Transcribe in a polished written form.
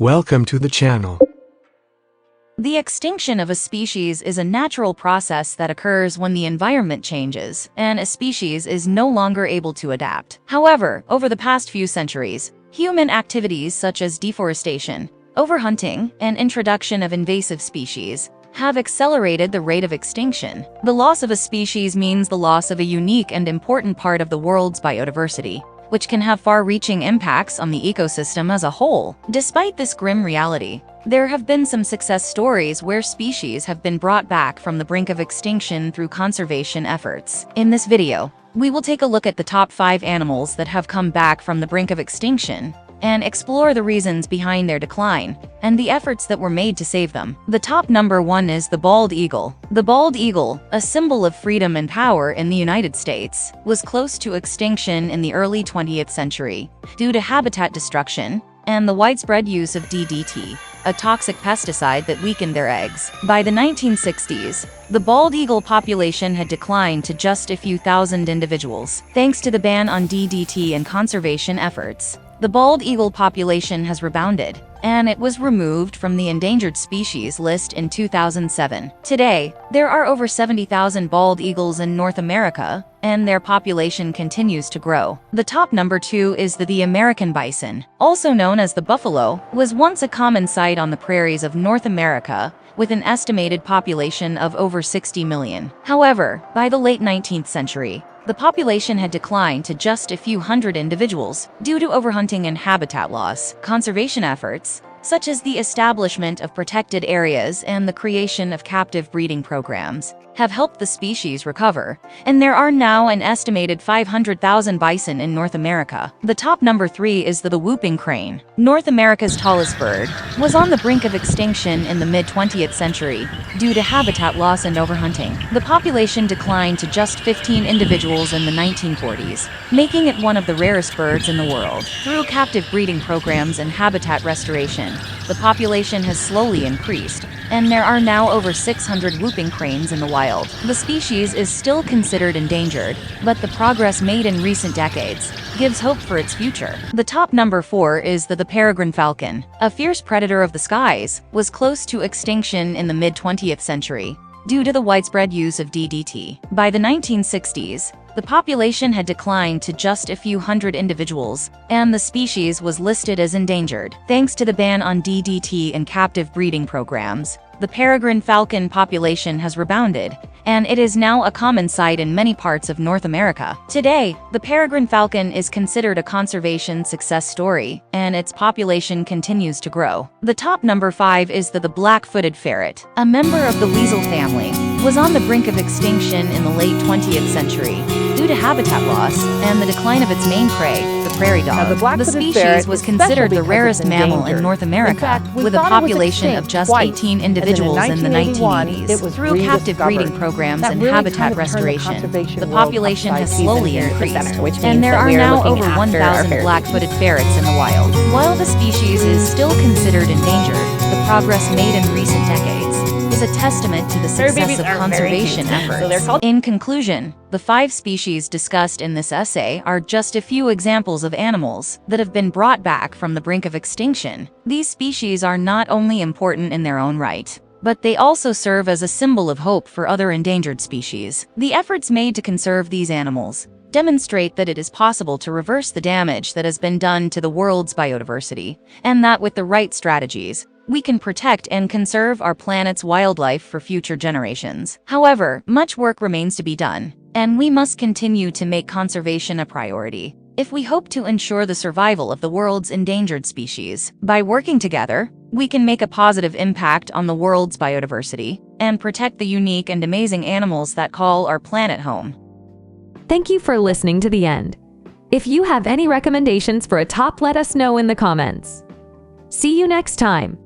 Welcome to the channel. The extinction of a species is a natural process that occurs when the environment changes and a species is no longer able to adapt. However, over the past few centuries, human activities such as deforestation, overhunting, and introduction of invasive species have accelerated the rate of extinction. The loss of a species means the loss of a unique and important part of the world's biodiversity, which can have far-reaching impacts on the ecosystem as a whole. Despite this grim reality, there have been some success stories where species have been brought back from the brink of extinction through conservation efforts. In this video, we will take a look at the top 5 animals that have come back from the brink of extinction and explore the reasons behind their decline and the efforts that were made to save them. The top number 1 is the bald eagle. The bald eagle, a symbol of freedom and power in the United States, was close to extinction in the early 20th century due to habitat destruction and the widespread use of DDT, a toxic pesticide that weakened their eggs. By the 1960s, the bald eagle population had declined to just a few thousand individuals. Thanks to the ban on DDT and conservation efforts, the bald eagle population has rebounded, and it was removed from the endangered species list in 2007. Today, there are over 70,000 bald eagles in North America, and their population continues to grow. The top number 2 is the American bison. Also known as the buffalo, was once a common sight on the prairies of North America, with an estimated population of over 60 million. However, by the late 19th century, the population had declined to just a few hundred individuals due to overhunting and habitat loss. Conservation efforts, such as the establishment of protected areas and the creation of captive breeding programs, have helped the species recover, and there are now an estimated 500,000 bison in North America. The top number 3 is the whooping crane. North America's tallest bird was on the brink of extinction in the mid-20th century due to habitat loss and overhunting. The population declined to just 15 individuals in the 1940s, making it one of the rarest birds in the world. Through captive breeding programs and habitat restoration, the population has slowly increased, and there are now over 600 whooping cranes in the wild. The species is still considered endangered, but the progress made in recent decades gives hope for its future. The top number 4 is the peregrine falcon. A fierce predator of the skies, was close to extinction in the mid-20th century due to the widespread use of DDT. By the 1960s, the population had declined to just a few hundred individuals, and the species was listed as endangered. Thanks to the ban on DDT and captive breeding programs, the peregrine falcon population has rebounded, and it is now a common sight in many parts of North America. Today, the peregrine falcon is considered a conservation success story, and its population continues to grow. The top number 5 is the black-footed ferret. A member of the weasel family, was on the brink of extinction in the late 20th century due to habitat loss and the decline of its main prey, the prairie dog. The species was considered the rarest mammal in North America, with a population of just 18 individuals in the 1980s. Through captive breeding programs and habitat restoration, the population has slowly increased, and there are now over 1,000 black-footed ferrets in the wild. While the species is still considered endangered, the progress made in recent decades is a testament to the success of conservation efforts. In conclusion, the 5 species discussed in this essay are just a few examples of animals that have been brought back from the brink of extinction. These species are not only important in their own right, but they also serve as a symbol of hope for other endangered species. The efforts made to conserve these animals demonstrate that it is possible to reverse the damage that has been done to the world's biodiversity, and that with the right strategies, we can protect and conserve our planet's wildlife for future generations. However, much work remains to be done, and we must continue to make conservation a priority if we hope to ensure the survival of the world's endangered species. By working together, we can make a positive impact on the world's biodiversity and protect the unique and amazing animals that call our planet home. Thank you for listening to the end. If you have any recommendations for a top, let us know in the comments. See you next time.